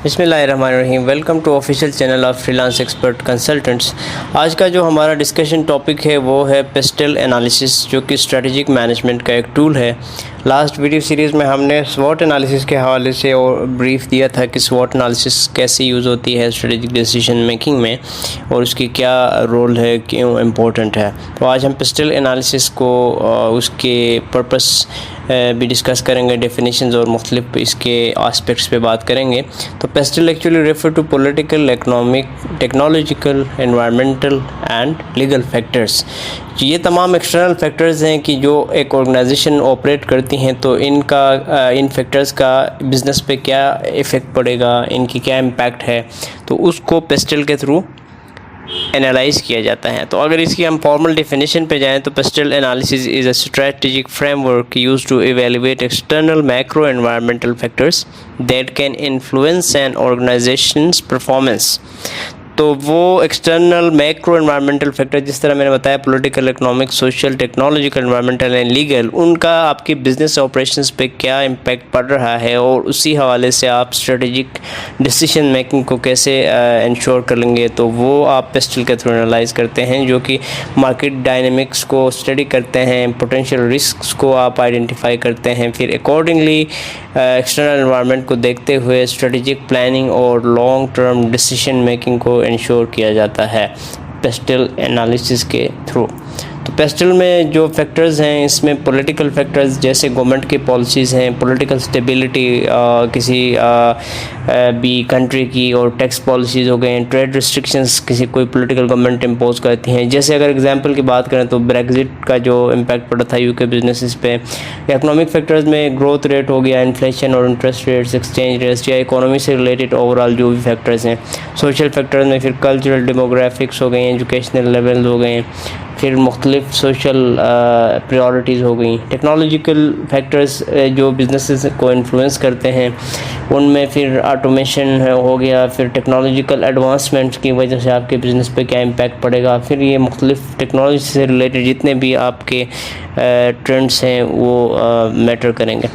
बिस्मिल्लाहिर्रहमानिर्रहीम। Welcome to official channel of freelance expert consultants. आज का जो हमारा डिस्कशन टॉपिक है वो है पेस्टल एनालिसिस, जो कि स्ट्रेटेजिक मैनेजमेंट का एक टूल है। लास्ट वीडियो सीरीज़ में हमने स्वॉट एनालिसिस के हवाले से और ब्रीफ दिया था कि स्वॉट एनालिसिस कैसे यूज़ होती है स्ट्रेटेजिक डिसीजन मेकिंग में और उसकी क्या रोल है, क्यों इम्पोर्टेंट है। तो आज हम पेस्टल एनालिसिस को उसके पर्पस भी डिस्कस करेंगे, डेफिनेशंस और मुख्तलिफ इसके आस्पेक्ट्स पे बात करेंगे। तो PESTEL actually refer to political, economic, technological, environmental and legal factors. ये तमाम एक्सटर्नल फैक्टर्स हैं कि जो एक ऑर्गेनाइजेशन ऑपरेट करती हैं, तो इन फैक्टर्स का बिज़नेस पे क्या इफ़ेक्ट पड़ेगा, इनकी क्या इम्पैक्ट है, तो उसको पेस्टल के थ्रू एनालाइज किया जाता है। तो अगर इसकी हम फॉर्मल डेफिनेशन पे जाएं तो PESTEL analysis is a strategic framework used to evaluate external macro environmental factors that can influence an organisations performance. तो वो एक्सटर्नल मैक्रो एनवायरमेंटल फैक्टर, जिस तरह मैंने बताया, political, economic, social, technological, environmental and legal, उनका आपकी बिजनेस ऑपरेशंस पे क्या इम्पैक्ट पड़ रहा है और उसी हवाले से आप स्ट्रेटेजिक डिसीजन मेकिंग को कैसे इंश्योर कर लेंगे, तो वो आप पेस्टल के थ्रू एनालाइज करते हैं, जो कि मार्केट डायनेमिक्स को स्टडी करते हैं, पोटेंशियल रिस्क को आप आइडेंटिफाई करते हैं, फिर अकॉर्डिंगली एक्सटर्नल एनवायरनमेंट को देखते हुए स्ट्रेटेजिक प्लानिंग और लॉन्ग टर्म डिसीजन मेकिंग को इंश्योर किया जाता है पेस्टल एनालिसिस के थ्रू। तो पेस्टल में जो फैक्टर्स हैं, इसमें पॉलिटिकल फैक्टर्स जैसे गवर्नमेंट की पॉलिसीज़ हैं, पॉलिटिकल स्टेबिलिटी किसी भी कंट्री की, और टैक्स पॉलिसीज़ हो गए, ट्रेड रिस्ट्रिक्शंस किसी कोई पॉलिटिकल गवर्नमेंट इम्पोज करती हैं। जैसे अगर एग्जांपल की बात करें तो ब्रेग्जिट का जो इम्पैक्ट पड़ा था यूके बिजनेसेस पे। इकोनॉमिक फैक्टर्स में ग्रोथ रेट हो गया, इन्फ्लेशन और इंटरेस्ट रेट्स, एक्सचेंज रेट्स, या इकोनॉमी से रिलेटेड ओवरऑल जो भी फैक्टर्स हैं। सोशल फैक्टर्स में फिर कल्चरल डेमोग्राफिक्स हो गए, एजुकेशनल लेवल हो गए, फिर मुख्तलिफ सोशल प्रायोरिटीज़ हो गई। टेक्नोलॉजिकल फैक्टर्स जो बिजनेसेस को इन्फ्लुएंस करते हैं, उनमें फिर ऑटोमेशन हो गया, फिर टेक्नोलॉजिकल एडवांसमेंट की वजह से आपके बिज़नेस पे क्या इम्पैक्ट पड़ेगा। फिर ये मुख्तलिफ टेक्नोलॉजी से रिलेटेड जितने भी आपके ट्रेंड्स हैं वो मैटर करेंगे।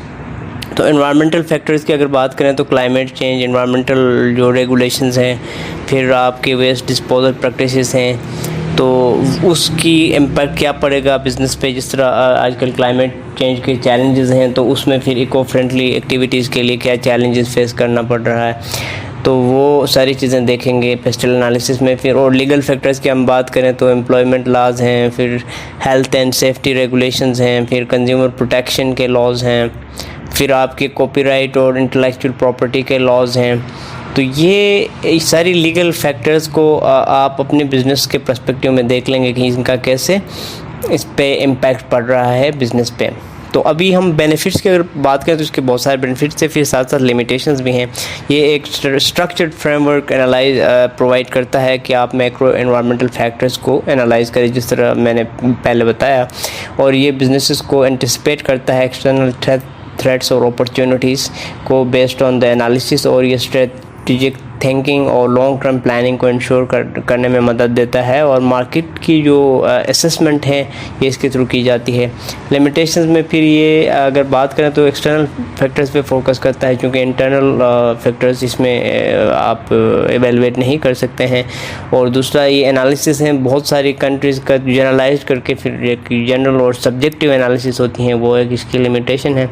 तो एनवायरमेंटल फैक्टर्स की अगर बात करें तो क्लाइमेट चेंज, एनवायरमेंटल जो रेगुलेशंस हैं, फिर आपके वेस्ट डिस्पोजल प्रैक्टिसेस हैं, तो उसकी इम्पैक्ट क्या पड़ेगा बिज़नेस पे। जिस तरह आजकल क्लाइमेट चेंज के चैलेंजेस हैं, तो उसमें फिर इको फ्रेंडली एक्टिविटीज़ के लिए क्या चैलेंजेस फेस करना पड़ रहा है, तो वो सारी चीज़ें देखेंगे पेस्टल एनालिसिस में। फिर और लीगल फैक्टर्स की हम बात करें तो एम्प्लॉयमेंट लॉज हैं, फिर हेल्थ एंड सेफ्टी रेगुलेशंस हैं, फिर कंज्यूमर प्रोटेक्शन के लॉज हैं, फिर आपके कॉपीराइट और इंटेलेक्चुअल प्रॉपर्टी के लॉज हैं। तो ये सारी लीगल फैक्टर्स को आप अपने बिज़नेस के पर्सपेक्टिव में देख लेंगे कि इनका कैसे इस पे इम्पैक्ट पड़ रहा है बिज़नेस पे। तो अभी हम बेनिफिट्स की अगर बात करें तो इसके बहुत सारे बेनिफिट्स हैं, फिर साथ साथ लिमिटेशंस भी हैं। ये एक स्ट्रक्चर्ड फ्रेमवर्क एनालाइज प्रोवाइड करता है कि आप मैक्रो एनवायरमेंटल फैक्टर्स को एनालाइज करें, जिस तरह मैंने पहले बताया, और ये बिजनेसेस को एंटिसिपेट करता है एक्सटर्नल थ्रेट्स और अपॉर्चुनिटीज़ को बेस्ड ऑन द एनालिसिस, और ये स्ट्रेटेजिक थिंकिंग और लॉन्ग टर्म प्लानिंग को इंश्योर करने में मदद देता है, और मार्केट की जो असेसमेंट है ये इसके थ्रू की जाती है। लिमिटेशंस में फिर ये अगर बात करें तो एक्सटर्नल फैक्टर्स पे फोकस करता है, क्योंकि इंटरनल फैक्टर्स इसमें आप एवेलुएट नहीं कर सकते हैं। और दूसरा ये एनालिसिस है बहुत सारी कंट्रीज़ का जनरलाइज करके फिर एक जनरल और सब्जेक्टिव एनालिसिस होती हैं, वो एक इसकी लिमिटेशन है।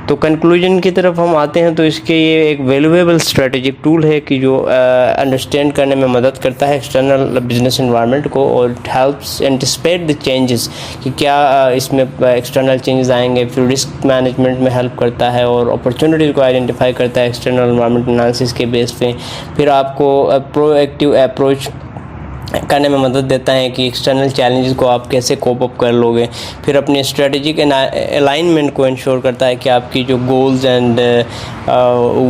तो कंक्लूजन की तरफ हम आते हैं तो इसके ये एक वैल्यूएबल स्ट्रेटेजिक टूल है कि जो अंडरस्टैंड करने में मदद करता है एक्सटर्नल बिजनेस एनवायरनमेंट को, और हेल्प्स एंटिसिपेट द चेंजेस कि क्या इसमें एक्सटर्नल चेंजेस आएंगे। फिर रिस्क मैनेजमेंट में हेल्प करता है और अपॉर्चुनिटीज़ को आइडेंटिफाई करता है एक्सटर्नल एनवायरनमेंट एनालिसिस के बेस पे। फिर आपको प्रोएक्टिव अप्रोच करने में मदद देता है कि एक्सटर्नल चैलेंजेस को आप कैसे कोप अप कर लोगे। फिर अपने स्ट्रेटेजिक अलाइनमेंट को इंश्योर करता है कि आपकी जो गोल्स एंड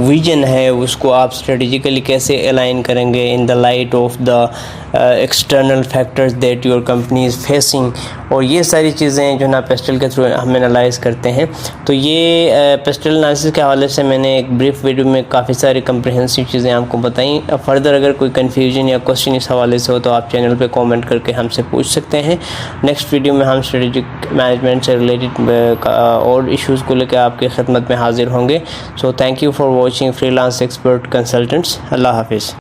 विजन है उसको आप स्ट्रेटेजिकली कैसे अलाइन करेंगे in the light of the external factors that your company is facing. और ये सारी चीज़ें जो ना पेस्टल के थ्रू हम एनालाइज करते हैं। तो ये पेस्टल एनालिसिस के हवाले से मैंने एक ब्रीफ वीडियो में काफ़ी सारी कम्प्रिहेंसिव चीज़ें आपको बताई। फर्दर अगर कोई कन्फ्यूजन या क्वेश्चन इस हवाले से हो तो आप चैनल पे कमेंट करके हमसे पूछ सकते हैं। नेक्स्ट वीडियो में हम स्ट्रेटेजिक मैनेजमेंट से रिलेटेड और इश्यूज़ को लेकर आपकी खिदमत में हाजिर होंगे। So thank you for watching freelance expert consultants. अल्लाह हाफिज़।